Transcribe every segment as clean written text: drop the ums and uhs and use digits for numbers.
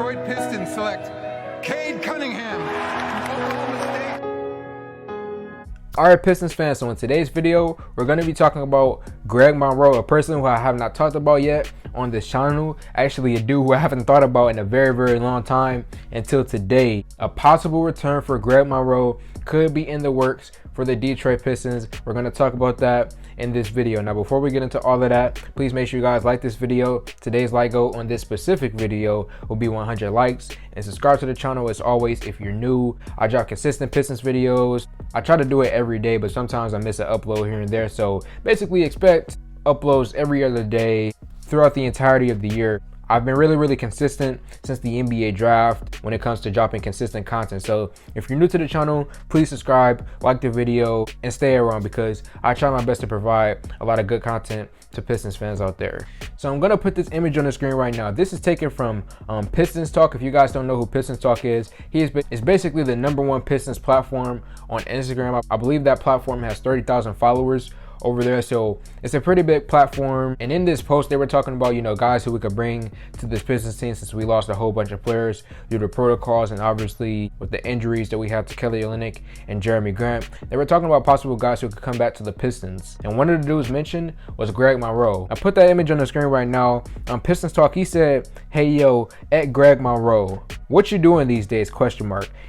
Detroit Pistons select Cade Cunningham, Oklahoma State. Alright, Pistons fans, so in today's video, we're going to be talking about Greg Monroe, a person who I have not talked about yet on this channel. Actually, a dude who I haven't thought about in a very, very long time until today. A possible return for Greg Monroe could be in the works for the Detroit Pistons. We're going to talk about that in this video. Now, before we get into all of that, please make sure you guys like this video. Today's like goal on this specific video will be 100 likes, and subscribe to the channel as always if you're new. I drop consistent Pistons videos. I try to do it every day, but sometimes I miss an upload here and there. So basically expect uploads every other day throughout the entirety of the year. I've been really consistent since the NBA draft when it comes to dropping consistent content. So if you're new to the channel, please subscribe, like the video, and stay around because I try my best to provide a lot of good content to Pistons fans out there. So I'm gonna put this image on the screen right now. This is taken from Pistons Talk. If you guys don't know who Pistons Talk is, it's basically the #1 Pistons platform on Instagram. I believe that platform has 30,000 followers over there, so it's a pretty big platform. And in this post, they were talking about, you know, guys who we could bring to this Pistons team since we lost a whole bunch of players due to protocols and obviously with the injuries that we have to Kelly Olynyk and Jeremy Grant. They were talking about possible guys who could come back to the Pistons, and one of the dudes mentioned was Greg Monroe. I put that image on the screen right now. On Pistons Talk, he said, "Hey yo, at Greg Monroe, what you doing these days?" ?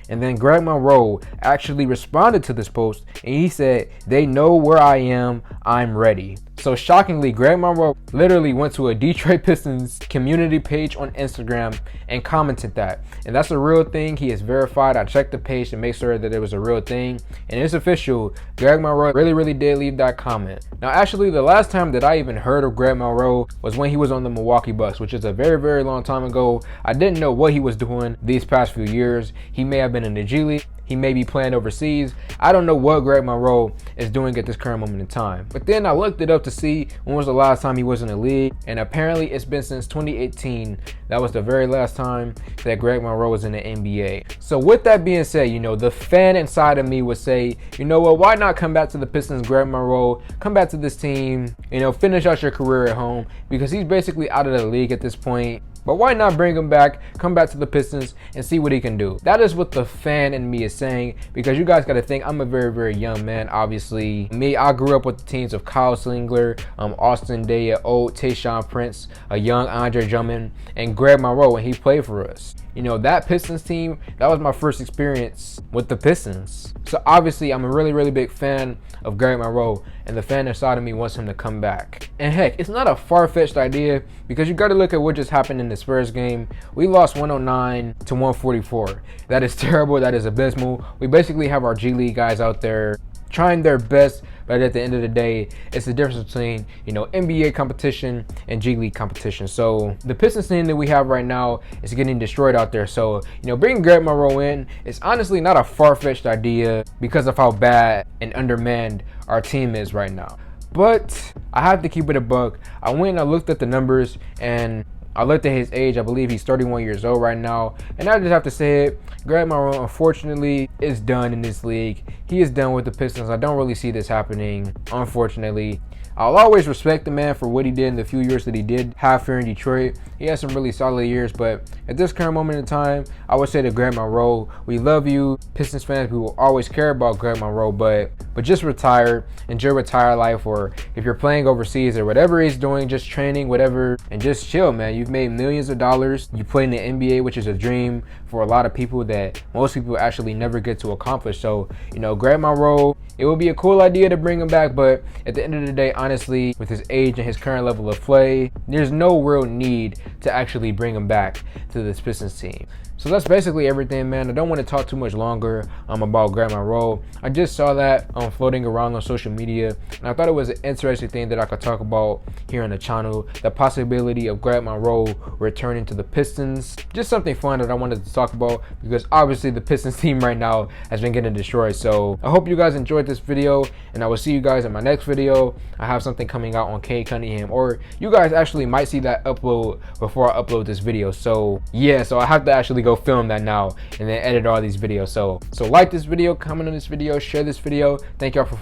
And then Greg Monroe actually responded to this post and he said, "They know where I am, I'm ready." So shockingly, Greg Monroe literally went to a Detroit Pistons community page on Instagram and commented that. And that's a real thing. He is verified. I checked the page to make sure that it was a real thing. And it's official. Greg Monroe really did leave that comment. Now, actually, the last time that I even heard of Greg Monroe was when he was on the Milwaukee Bucks, which is a very long time ago. I didn't know what he was doing these past few years. He may have been in the G League. He may be playing overseas. I don't know what Greg Monroe is doing at this current moment in time. But then I looked it up to see when was the last time he was in the league. And apparently it's been since 2018. That was the very last time that Greg Monroe was in the NBA. So with that being said, you know, the fan inside of me would say, you know what, why not come back to the Pistons, Greg Monroe? Come back to this team, you know, finish out your career at home because he's basically out of the league at this point. But why not bring him back, come back to the Pistons, and see what he can do? That is what the fan in me is saying, because you guys got to think I'm a very young man. Obviously, me, I grew up with the teams of Kyle Slingler, Austin Daya, old Tayshaun Prince, a young Andre Drummond, and Greg Monroe when he played for us. You know, that Pistons team, that was my first experience with the Pistons. So obviously, I'm a really big fan of Greg Monroe, and the fan inside of me wants him to come back. And heck, it's not a far-fetched idea because you got to look at what just happened in this first game. We lost 109 to 144. That is terrible. That is abysmal. We basically have our G League guys out there trying their best, but at the end of the day, it's the difference between, you know, NBA competition and G League competition. So the Pistons team that we have right now is getting destroyed out there. So, you know, bringing Greg Monroe in is honestly not a far-fetched idea because of how bad and undermanned our team is right now. But I have to keep it a buck. I went and I looked at the numbers and I looked at his age. I believe he's 31 years old right now. And I just have to say it, Greg Monroe, unfortunately, is done in this league. He is done with the Pistons. I don't really see this happening, unfortunately. I'll always respect the man for what he did in the few years that he did have here in Detroit. He had some really solid years, but at this current moment in time, I would say to Greg Monroe, we love you, Pistons fans. We will always care about Greg Monroe, but just retire, enjoy retire life, or if you're playing overseas or whatever he's doing, just training, whatever, and just chill, man. You've made millions of dollars. You play in the NBA, which is a dream for a lot of people that most people actually never get to accomplish. So, you know, Greg Monroe, it would be a cool idea to bring him back, but at the end of the day, honestly, with his age and his current level of play, there's no real need to actually bring him back to this Pistons team. So that's basically everything, man. I don't want to talk too much longer about Greg Monroe. I just saw that floating around on social media, and I thought it was an interesting thing that I could talk about here on the channel. The possibility of Greg Monroe returning to the Pistons. Just something fun that I wanted to talk about because obviously the Pistons team right now has been getting destroyed. So I hope you guys enjoyed this video, and I will see you guys in my next video. I have something coming out on Cade Cunningham, or you guys actually might see that upload before I upload this video. So yeah, so I have to actually go film that now and then edit all these videos. So like this video, comment on this video, share this video. Thank y'all for